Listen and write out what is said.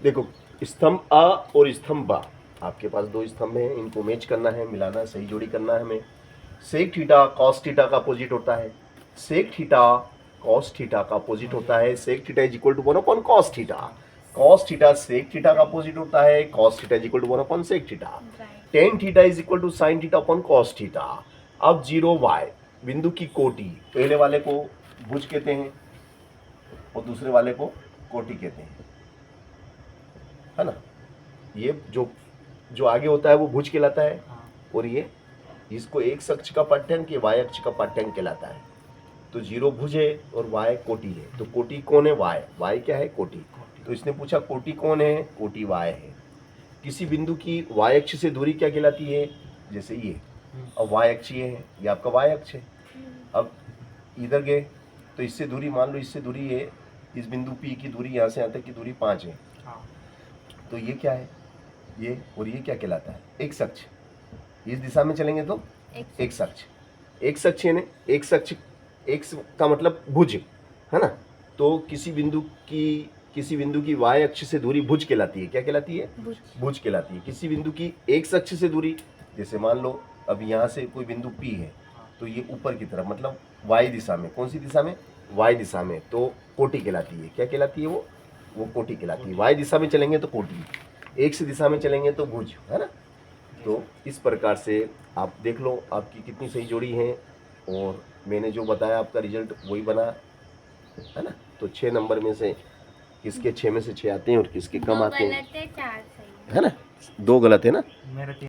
देखो स्तंभ अ और स्तंभ बा, आपके पास दो स्तंभ हैं, इनको मैच करना है, मिलाना, सही जोड़ी करना है हमें। सेक थीटा कॉस थीटा का अपोजिट होता है, सेक थीटा कॉस थीटा का अपोजिट होता है। Sec theta is equal to 1 upon cos theta, cos theta sec theta का अपोजिट होता है, cos theta is equal to 1 upon sec theta. Tan theta is equal to sine theta upon cos theta. अब 0y बिंदु की कोटि, पहले वाले को भुज कहते हैं और दूसरे वाले को कोटि कहते हैं, है ना। ये जो जो आगे होता है वो भुज कहलाता है, और ये इसको x अक्ष का पाठ्यांक, ये y अक्ष का पाठ्यांक कहलाता है। तो 0 भुज है और y कोटि है, तो कोटि कौन है? y क्या है? कोटि। तो इसने पूछा कोटि कौन है? कोटि y है। किसी बिंदु की y अक्ष से दूरी क्या कहलाती है? जैसे ये, अब y अक्ष ये है, ये आपका y अक्ष है। अब इधर गए तो इससे दूरी, मान लो इससे दूरी है, इस बिंदु P की दूरी यहाँ से यहाँ तक की दूरी 5 है। तो ये क्या है? ये, और ये क्या कहलाता है? x अक्ष। इस दिशा में चलेंगे तो x अक्ष, x अक्ष यानी x अक्ष, x का मतलब भुज, है ना। तो किसी बिंदु की y अक्ष से दूरी भुज कहलाती है। क्या कहलाती है? भुज कहलाती है। किसी बिंदु की x अक्ष से दूरी, जैसे मान लो अब यहाँ से कोई बिंदु P है, तो ये ऊपर की तरफ, मतलब y दिशा में, कौन सी दिशा में? y दिशा में, तो कोटि कहलाती है। क्या कहलाती है? वो कोटि कहलाती है। y दिशा में चलेंगे तो कोटि, x दिशा में चलेंगे तो भुज, है ना। तो इस प्रकार से आप देख लो आपकी कितनी सही जोड़ी है, और मैंने जो बताया आपका रिजल्ट वही बना, है ना। तो 6 नंबर में से किसके 6 में से 6 आते हैं और किसके कम आते हैं, गलत है, 4 सही है ना। 2 गलत है ना।